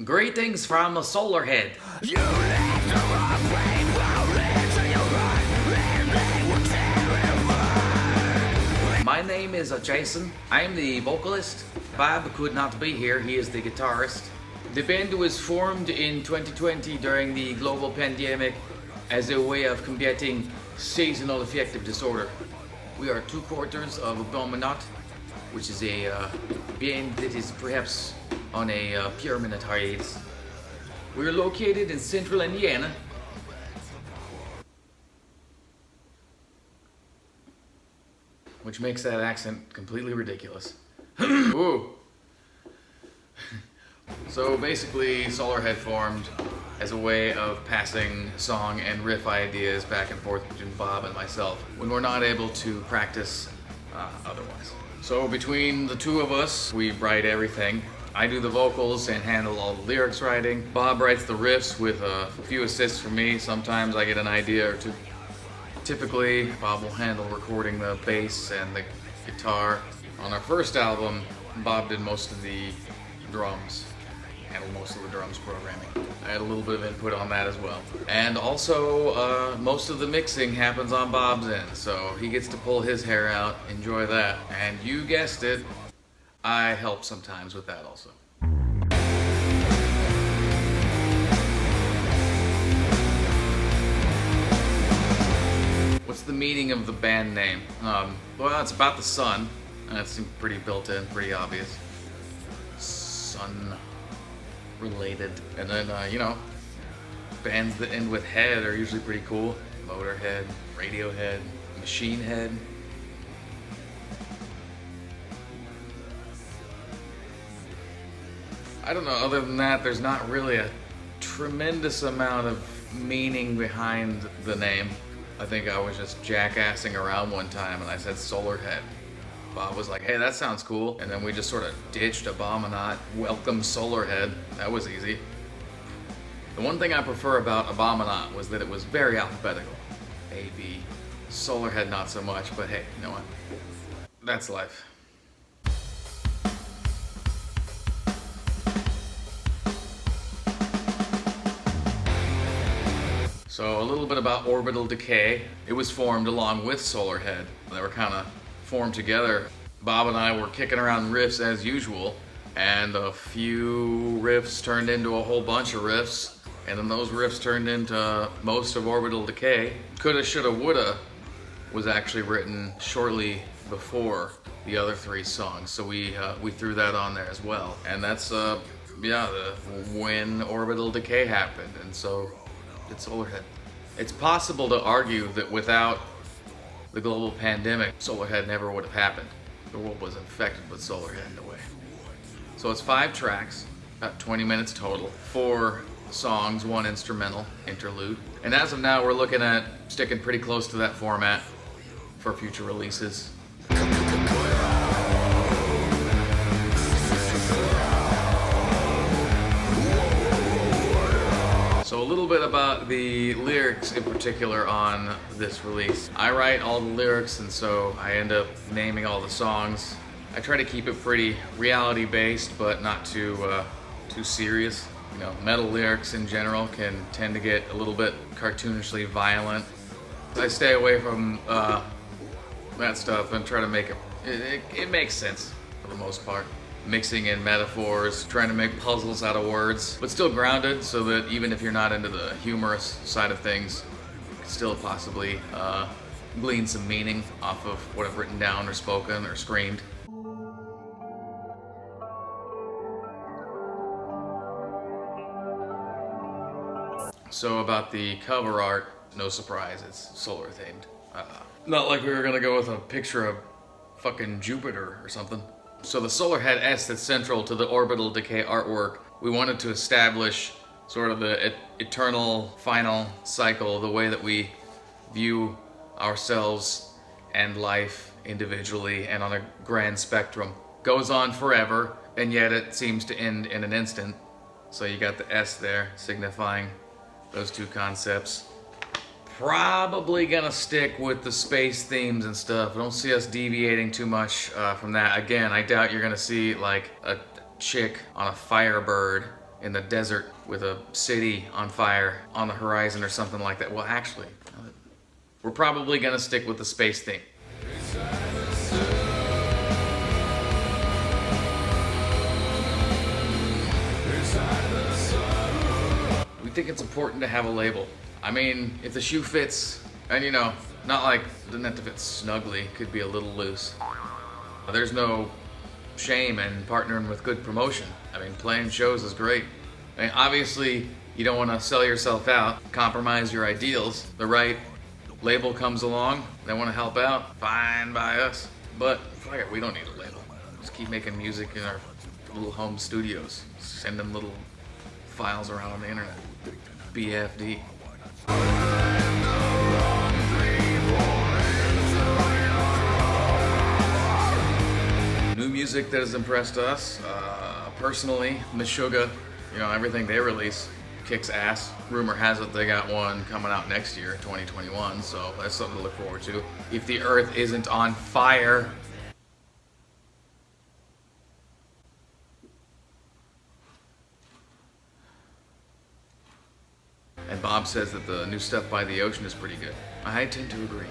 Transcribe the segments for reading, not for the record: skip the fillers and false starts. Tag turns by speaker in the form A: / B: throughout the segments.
A: Greetings from a Solarhead. My name is Jason. I am the vocalist. Bob could not be here. He is the guitarist. The band was formed in 2020 during the global pandemic as a way of combating seasonal affective disorder. We are 2/4 of Abominat, which is a band that is perhaps on a permanent hiatus. We are located in central Indiana. Which makes that accent completely ridiculous. Ooh. So basically, Solarhead formed as a way of passing song and riff ideas back and forth between Bob and myself when we're not able to practice otherwise. So between the two of us, we write everything. I do the vocals and handle all the lyrics writing. Bob writes the riffs with a few assists from me. Sometimes I get an idea or two. Typically, Bob will handle recording the bass and the guitar. On our first album, Bob did most of the drums, handled most of the drums programming. I had a little bit of input on that as well. And also, most of the mixing happens on Bob's end, so he gets to pull his hair out, enjoy that. And you guessed it, I help sometimes with that also. What's the meaning of the band name? Well, it's about the sun. That's pretty built in, pretty obvious. Sun related. And then, bands that end with head are usually pretty cool. Motorhead, Radiohead, Machine Head. I don't know, other than that, there's not really a tremendous amount of meaning behind the name. I think I was just jackassing around one time and I said Solarhead. Bob was like, hey, that sounds cool. And then we just sort of ditched Abominat, welcome Solarhead. That was easy. The one thing I prefer about Abominat was that it was very alphabetical. A, B. Solarhead not so much, but hey, you know what? That's life. So a little bit about Orbital Decay. It was formed along with Solarhead. They were kind of formed together. Bob and I were kicking around riffs as usual, and a few riffs turned into a whole bunch of riffs, and then those riffs turned into most of Orbital Decay. Coulda, Shoulda, Woulda was actually written shortly before the other three songs, so we threw that on there as well. And that's when Orbital Decay happened, and so it's Solarhead. It's possible to argue that without the global pandemic, Solarhead never would have happened. The world was infected with Solarhead in a way. So it's 5 tracks, about 20 minutes total, 4 songs, 1 instrumental interlude. And as of now, we're looking at sticking pretty close to that format for future releases. So a little bit about the lyrics in particular on this release. I write all the lyrics, and so I end up naming all the songs. I try to keep it pretty reality-based, but not too serious. You know, metal lyrics in general can tend to get a little bit cartoonishly violent. I stay away from that stuff and try to make it makes sense for the most part. Mixing in metaphors, trying to make puzzles out of words, but still grounded so that even if you're not into the humorous side of things, you can still possibly glean some meaning off of what I've written down or spoken or screamed. So about the cover art, no surprise, it's solar themed. Not like we were gonna go with a picture of fucking Jupiter or something. So the Solarhead S that's central to the Orbital Decay artwork, we wanted to establish sort of the eternal final cycle, the way that we view ourselves and life individually and on a grand spectrum. Goes on forever, and yet it seems to end in an instant. So you got the S there signifying those two concepts. Probably gonna stick with the space themes and stuff. I don't see us deviating too much from that. Again, I doubt you're gonna see like a chick on a Firebird in the desert with a city on fire on the horizon or something like that. Well, actually, we're probably gonna stick with the space theme. We think it's important to have a label. I mean, if the shoe fits, and you know, not like it doesn't have to fit snugly, could be a little loose. There's no shame in partnering with good promotion. I mean, playing shows is great. I mean, obviously, you don't want to sell yourself out, compromise your ideals. The right label comes along, they want to help out, fine by us. But fuck it, we don't need a label. Just keep making music in our little home studios. Send them little files around on the internet. BFD. New music that has impressed us, personally, Meshuggah, you know, everything they release kicks ass. Rumor has it they got one coming out next year, 2021, so that's something to look forward to. If the earth isn't on fire. And Bob says that the new stuff by the ocean is pretty good. I tend to agree.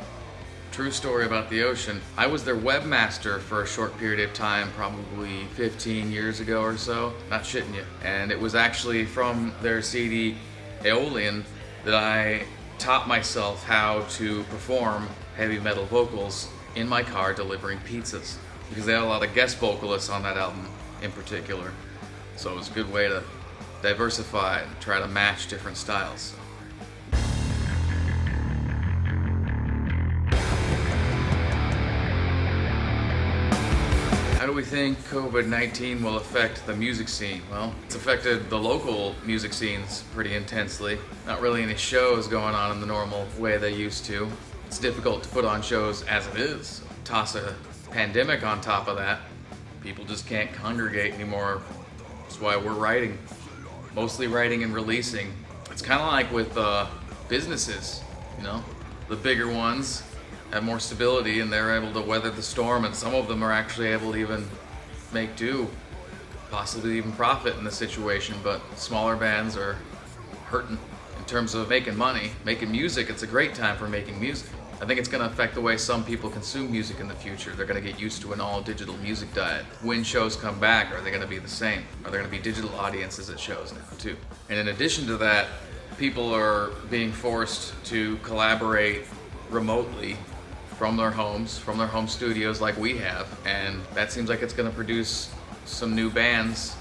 A: True story about the ocean. I was their webmaster for a short period of time, probably 15 years ago or so. Not shitting you. And it was actually from their CD Aeolian that I taught myself how to perform heavy metal vocals in my car delivering pizzas. Because they had a lot of guest vocalists on that album in particular. So it was a good way to diversify and try to match different styles. How do we think COVID-19 will affect the music scene? Well, it's affected the local music scenes pretty intensely. Not really any shows going on in the normal way they used to. It's difficult to put on shows as it is. Toss a pandemic on top of that. People just can't congregate anymore. That's why we're writing. Mostly writing and releasing. It's kind of like with businesses, you know? The bigger ones have more stability and they're able to weather the storm, and some of them are actually able to even make do, possibly even profit in the situation, but smaller bands are hurting in terms of making money. Making music, it's a great time for making music. I think it's going to affect the way some people consume music in the future. They're going to get used to an all-digital music diet. When shows come back, are they going to be the same? Are there going to be digital audiences at shows now, too? And in addition to that, people are being forced to collaborate remotely from their homes, from their home studios like we have, and that seems like it's going to produce some new bands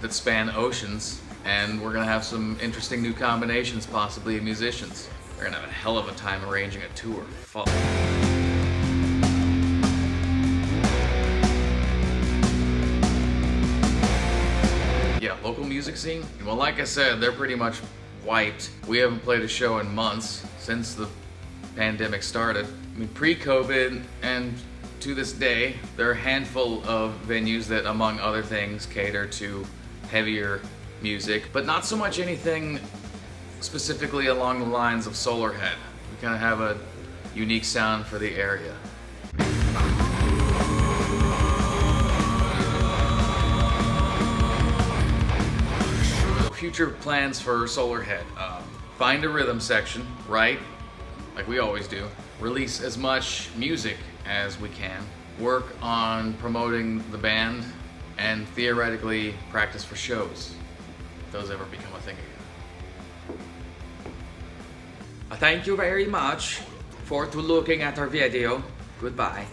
A: that span oceans, and we're going to have some interesting new combinations, possibly, of musicians. They're going to have a hell of a time arranging a tour. Fuck. Yeah, local music scene? Well, like I said, they're pretty much wiped. We haven't played a show in months since the pandemic started. I mean, pre-COVID and to this day, there are a handful of venues that, among other things, cater to heavier music, but not so much anything specifically along the lines of Solarhead. We kind of have a unique sound for the area. Future plans for Solarhead. Find a rhythm section, write, like we always do. Release as much music as we can. Work on promoting the band, and theoretically practice for shows, if those ever become a thing again.
B: Thank you very much for looking at our video. Goodbye.